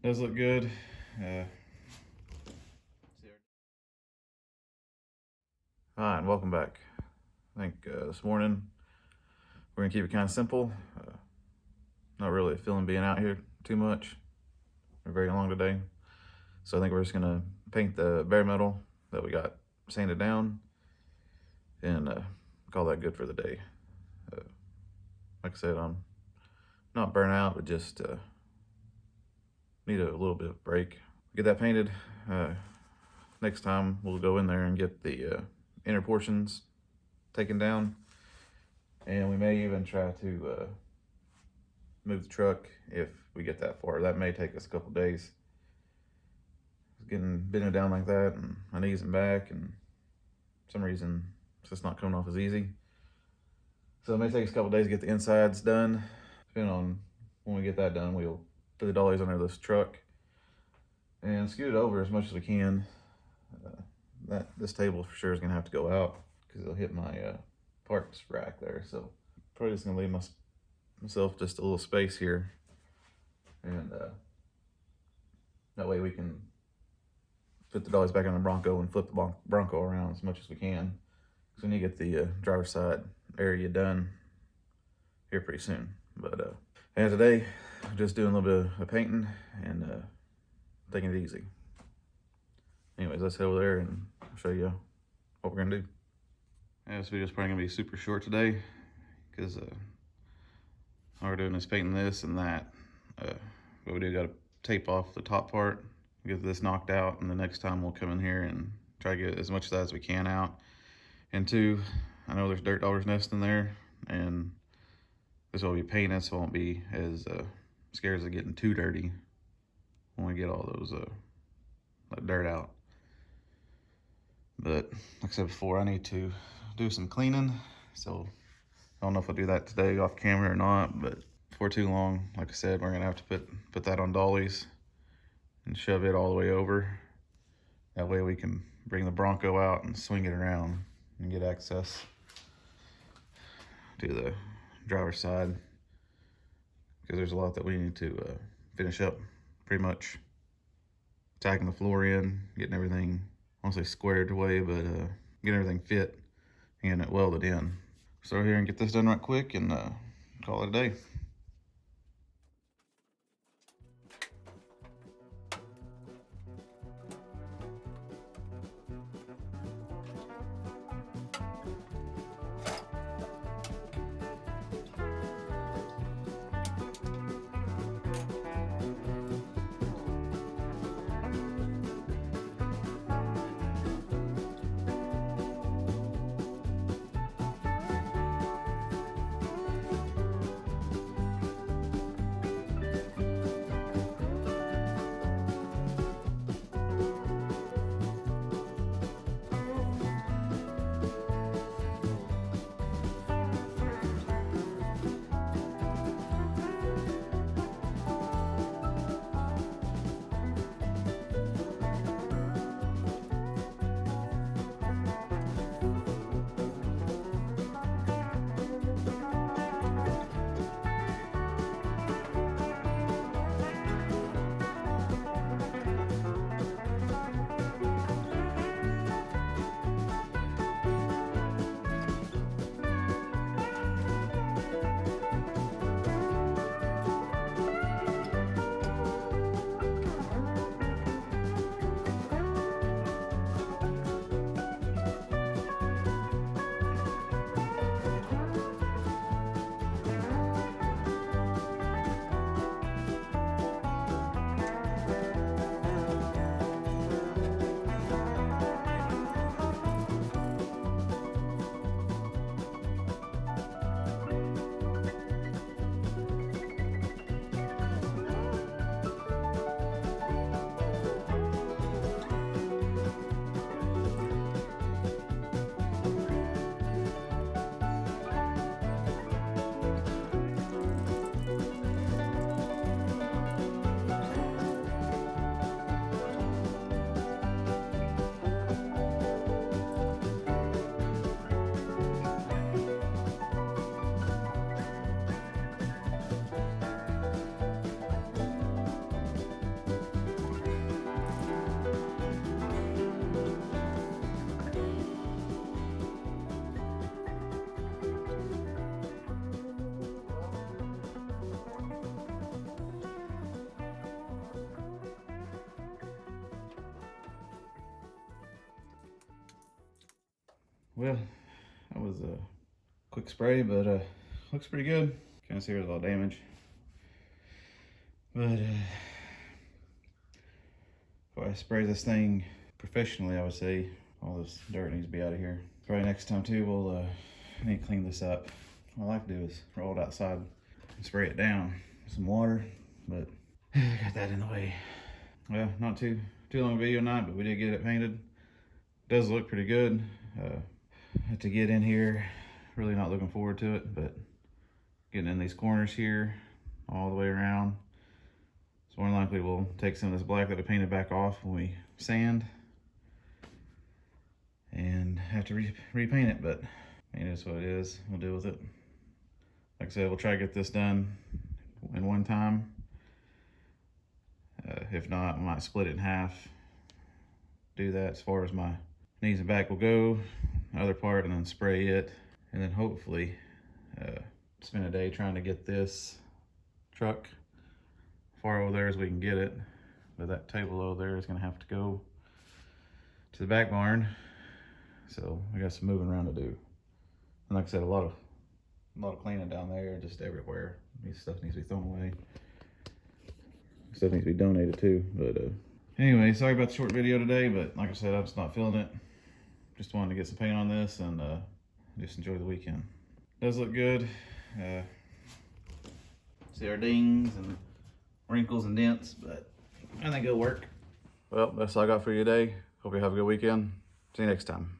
Does look good. Hi, and welcome back. I think this morning we're gonna keep it kind of simple. Not really feeling being out here too much. We're very long today, so I think we're just gonna paint the bare metal that we got sanded down and call that good for the day. Like I said, I'm not burnt out, but just need a little bit of break. Get that painted. Next time we'll go in there and get the inner portions taken down, and we may even try to move the truck if we get that far. That may take us a couple days. Getting bending down like that, and my knees and back, and for some reason it's just not coming off as easy. So it may take us a couple days to get the insides done. Depending on when we get that done, we'll put the dollies under this truck and scoot it over as much as we can. This table for sure is gonna have to go out because it'll hit my parts rack there. So probably just gonna leave myself just a little space here, and that way we can put the dollies back on the Bronco and flip the Bronco around as much as we can. So we need to get the driver's side area done here pretty soon. But and today, just doing a little bit of painting and taking it easy. Anyways, let's head over there and I'll show you what we're gonna do. Yeah, this video is probably gonna be super short today because all we're doing is painting this and that. But we do gotta tape off the top part, get this knocked out, and the next time we'll come in here and try to get as much of that as we can out. And two, I know there's dirt dollars nesting there, and this will be painted, so it won't be as scared of getting too dirty when we get all those that dirt out. But like I said before, I need to do some cleaning, so I don't know if I'll do that today off camera or not, but before too long, like I said, we're gonna have to put that on dollies and shove it all the way over. That way we can bring the Bronco out and swing it around and get access to the driver's side, because there's a lot that we need to finish up. Pretty much tacking the floor in, getting everything, I won't say squared away, but getting everything fit and getting it welded in. So here and get this done right quick and call it a day. Well, that was a quick spray, but looks pretty good. Can't see there's a lot of damage. But if I spray this thing professionally, I would say all this dirt needs to be out of here. Probably next time too, we'll need to clean this up. What I like to do is roll it outside and spray it down with some water, but got that in the way. Well, not too long video night, but we did get it painted. It does look pretty good. To get in here, really not looking forward to it, but getting in these corners here all the way around. So more than likely we'll take some of this black that we painted back off when we sand and have to repaint it, but I mean, it is what it is. We'll deal with it. Like I said, we'll try to get this done in one time. If not, I might split it in half. Do that as far as my knees and back will go. The other part, and then spray it. And then hopefully spend a day trying to get this truck far over there as we can get it. But that table over there is gonna have to go to the back barn. So I got some moving around to do. And like I said, a lot of cleaning down there, just everywhere. This stuff needs to be thrown away. Stuff needs to be donated too. But anyway, sorry about the short video today, but like I said, I'm just not feeling it. Just wanted to get some paint on this and just enjoy the weekend. Does look good. See our dings and wrinkles and dents, but I think it'll work. Well, that's all I got for you today. Hope you have a good weekend. See you next time.